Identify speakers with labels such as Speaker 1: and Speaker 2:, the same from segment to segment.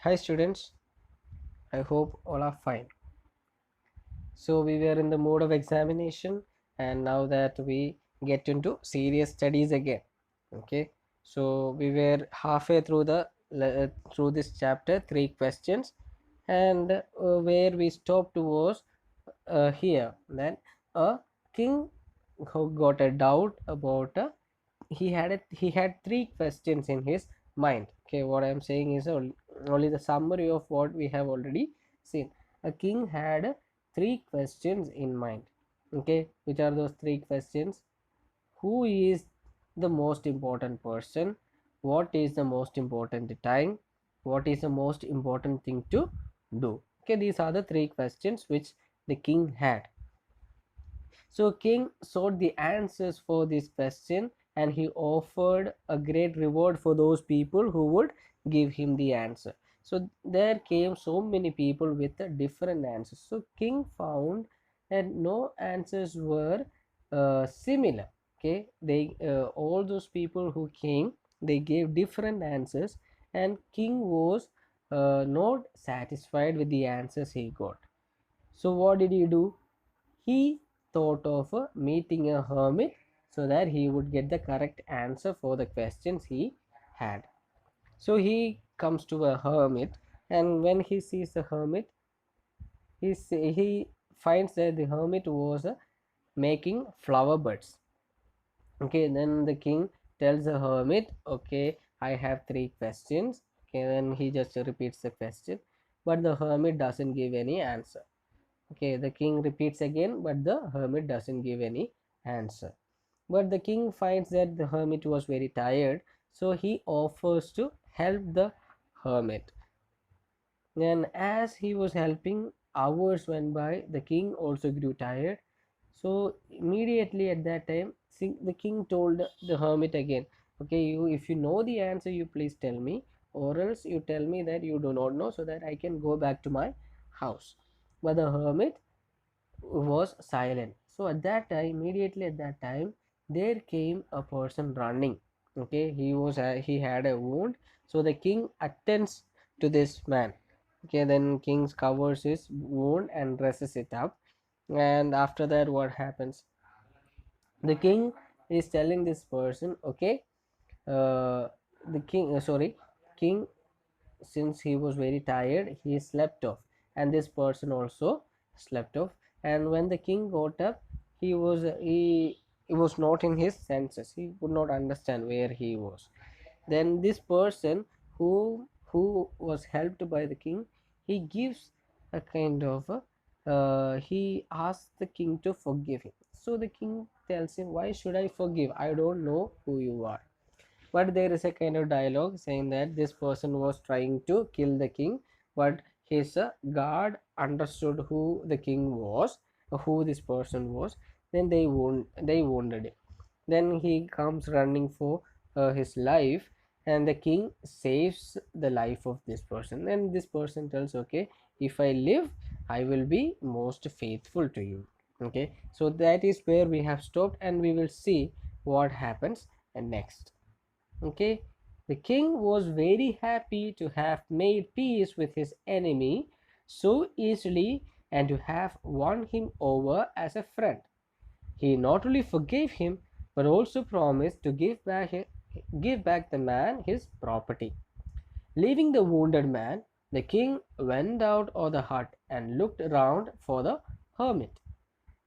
Speaker 1: Hi students, I hope all are fine. So we were in the mode of examination and now that we get into serious studies again. Okay, so we were halfway through through this chapter, three questions, and where we stopped was here that a king who got a doubt about he had three questions in his mind. Okay, what I'm saying is only the summary of what we have already seen. A king had three questions in mind. Okay, which are those three questions? Who is the most important person? What is the most important time? What is the most important thing to do? Okay, these are the three questions which the king had. So king sought the answers for this question and he offered a great reward for those people who would give him the answer. So there came so many people with different answers. So king found that no answers were similar. Okay, they all those people who came, they gave different answers, and king was not satisfied with the answers he got. So what did he do? He thought of meeting a hermit so that he would get the correct answer for the questions he had. So he comes to a hermit, and when he sees the hermit, he finds that the hermit was making flower buds. Okay, then the king tells the hermit, okay, I have three questions. Okay, then he just repeats the question, but the hermit doesn't give any answer. Okay, the king repeats again, but the hermit doesn't give any answer. But the king finds that the hermit was very tired, so he offers to help the hermit. And as he was helping, hours went by. The king also grew tired. So immediately at that time, the king told the hermit again, okay, you if you know the answer, you please tell me, or else you tell me that you do not know so that I can go back to my house. But the hermit was silent. So at that time, immediately at that time, there came a person running. Okay, he had a wound. So the king attends to this man. Okay, then king covers his wound and dresses it up. And after that, what happens? The king is telling this person, okay, the king, king, since he was very tired, he slept off, and this person also slept off. And when the king got up, he was not in his senses. He could not understand where he was. Then this person who was helped by the king, he gives a kind of he asks the king to forgive him. So the king tells him, why should I forgive? I don't know who you are. But there is a kind of dialogue saying that this person was trying to kill the king, but his guard understood who the king was, who this person was. Then they wounded him. Then he comes running for his life, and the king saves the life of this person. Then this person tells, okay, if I live, I will be most faithful to you. Okay, so that is where we have stopped, and we will see what happens next. Okay, the king was very happy to have made peace with his enemy so easily and to have won him over as a friend. He not only forgave him but also promised to give back the man his property. Leaving the wounded man, the king went out of the hut and looked around for the hermit.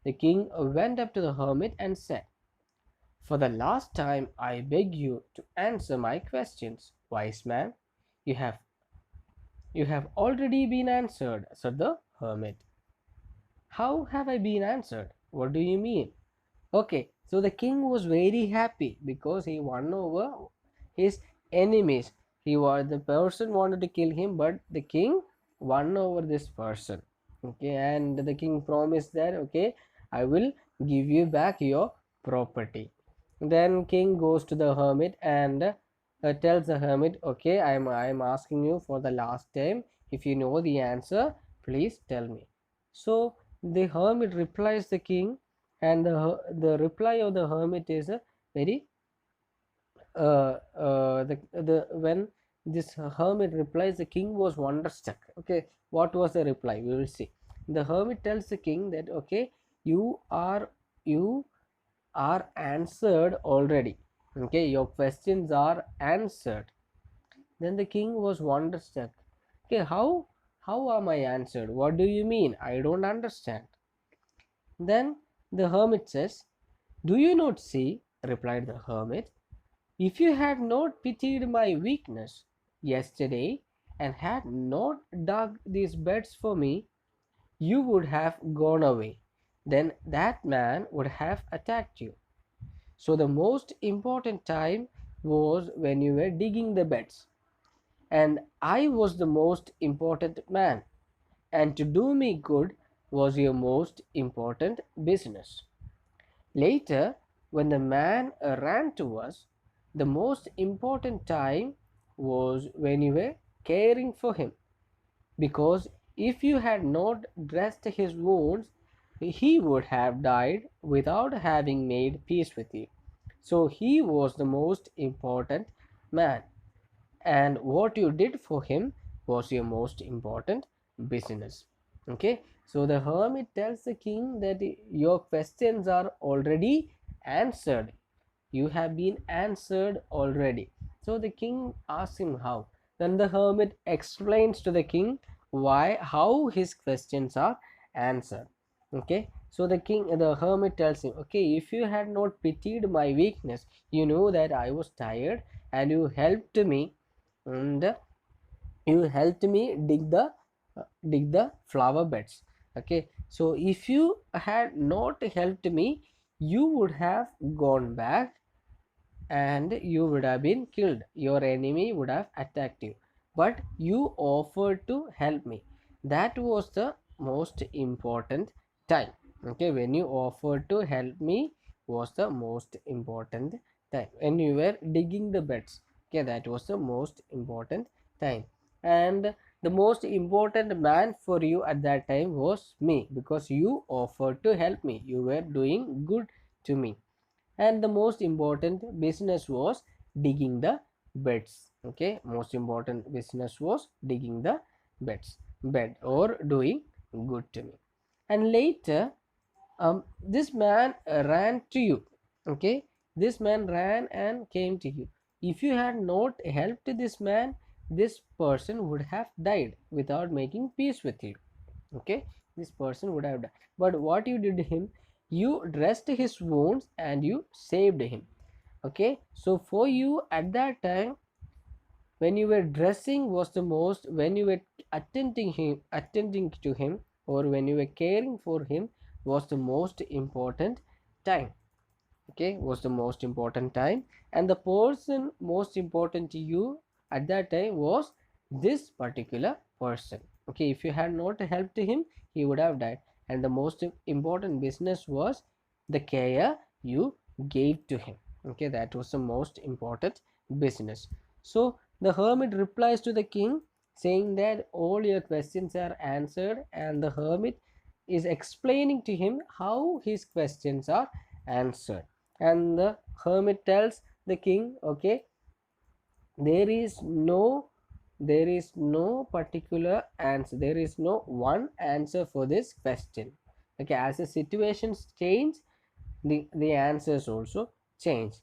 Speaker 1: The king went up to the hermit and said, for the last time, I beg you to answer my questions, wise man. You have you have already been answered, said the hermit. How have I been answered? What do you mean? Okay, so the king was very happy because he won over his enemies. He was the person wanted to kill him, but the king won over this person. Okay, and the king promised that, okay, I will give you back your property. Then king goes to the hermit and tells the hermit, okay, I'm asking you for the last time. If you know the answer, please tell me. So the hermit replies the king, and the reply of the hermit is a very the when this hermit replies, the king was wonderstruck. Okay, what was the reply? We will see. The hermit tells the king that, okay, you are you are answered already. Okay, your questions are answered. Then the king was wonderstruck. Okay, how am I answered? What do you mean? I don't understand. Then the hermit says, do you not see, replied the hermit, if you had not pitied my weakness yesterday and had not dug these beds for me, you would have gone away. Then that man would have attacked you. So the most important time was when you were digging the beds, and I was the most important man, and to do me good was your most important business. Later, when the man ran to us, the most important time was when you were caring for him, because if you had not dressed his wounds, he would have died without having made peace with you. So he was the most important man, and what you did for him was your most important business. Okay, so the hermit tells the king that your questions are already answered, you have been answered already. So the king asks him how. Then the hermit explains to the king how his questions are answered. Okay, so the hermit tells him, okay, if you had not pitied my weakness, you know that I was tired, and you helped me, and you helped me dig the flower beds. Okay, so if you had not helped me, you would have gone back and you would have been killed, your enemy would have attacked you, but you offered to help me. That was the most important time. Okay, when you offered to help me was the most important time, when you were digging the beds. Okay, that was the most important time, and the most important man for you at that time was me, because you offered to help me, you were doing good to me, and the most important business was digging the beds. Okay, most important business was digging the bed or doing good to me. And later, this man ran to you. Okay, this man ran and came to you. If you had not helped this man, this person would have died without making peace with you. Okay, this person would have died, but what you did to him, you dressed his wounds and you saved him. Okay, so for you at that time, when you were dressing was the most, when you were attending to him, or when you were caring for him, was the most important time. Okay, was the most important time, and the person most important to you at that time was this particular person. Okay, if you had not helped him, he would have died, and the most important business was the care you gave to him. Okay, that was the most important business. So the hermit replies to the king saying that all your questions are answered, and the hermit is explaining to him how his questions are answered. And the hermit tells the king, okay, there is no particular answer, there is no one answer for this question. Okay, as the situations change, the answers also change,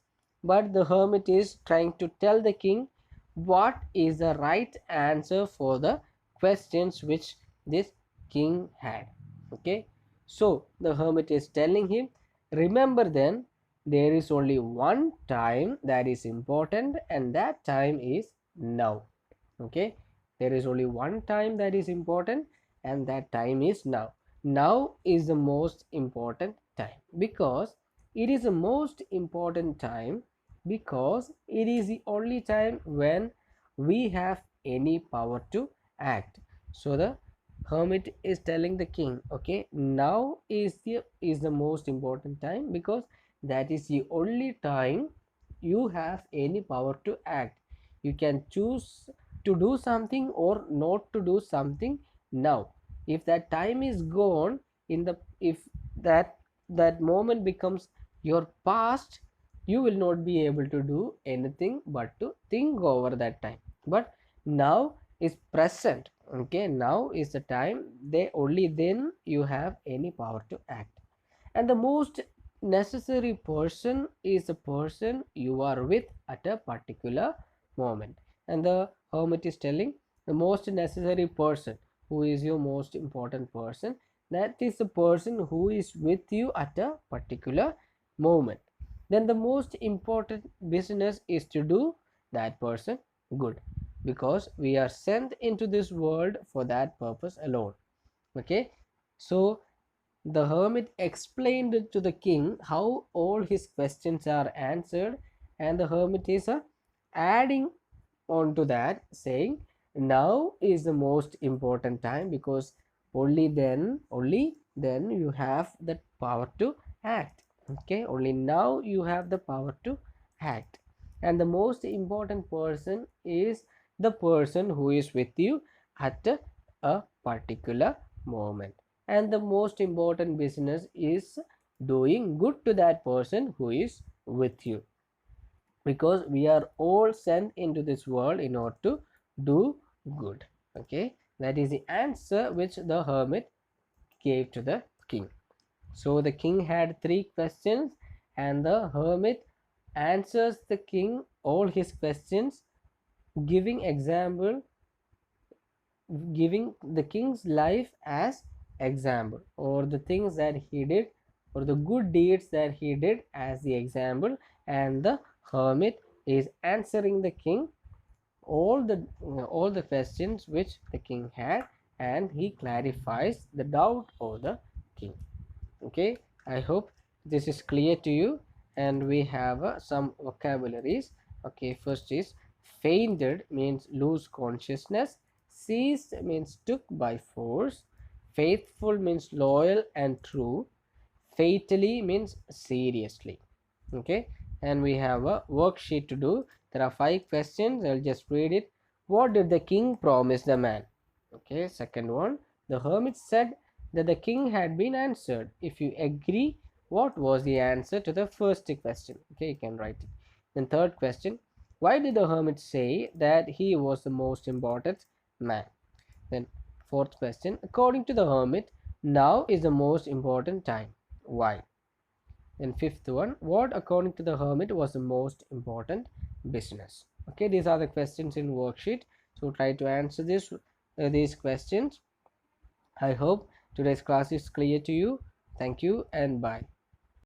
Speaker 1: but the hermit is trying to tell the king what is the right answer for the questions which this king had. Okay, so the hermit is telling him, remember then, there is only one time that is important, and that time is now. Okay, there is only one time that is important, and that time is now. Now is the most important time, because it is the most important time because it is the only time when we have any power to act. So the hermit is telling the king, okay, now is the most important time, because that is the only time you have any power to act. You can choose to do something or not to do something now. If that time is gone, if that moment becomes your past, you will not be able to do anything but to think over that time. but now is present. Okay, now is the time, they only then you have any power to act. And the most necessary person is the person you are with at a particular moment. And the hermit is telling the most necessary person, who is your most important person, that is the person who is with you at a particular moment. Then the most important business is to do that person good, because we are sent into this world for that purpose alone. Okay, so the hermit explained to the king how all his questions are answered, and the hermit is adding on to that, saying now is the most important time, because only then you have the power to act. Okay, only now you have the power to act. And the most important person is the person who is with you at a particular moment. And the most important business is doing good to that person who is with you, because we are all sent into this world in order to do good. Okay, that is the answer which the hermit gave to the king. So the king had 3 questions, and the hermit answers the king all his questions, giving example, giving the king's life as example, or the things that he did, or the good deeds that he did as the example. And the hermit is answering the king all the questions which the king had, and he clarifies the doubt of the king. Okay, I hope this is clear to you. And we have some vocabularies. Okay, first is fainted means lose consciousness, seized means took by force, faithful means loyal and true, fatally means seriously. Okay, and we have a worksheet to do. There are 5 questions. I'll just read it. What did the king promise the man? Okay, second one, the hermit said that the king had been answered. If you agree, what was the answer to the first question? Okay, you can write it. Then third question, why did the hermit say that he was the most important man? Then fourth question, according to the hermit, now is the most important time. Why? Then fifth one, what according to the hermit was the most important business? Okay, these are the questions in worksheet. So try to answer these questions. I hope today's class is clear to you. Thank you and bye.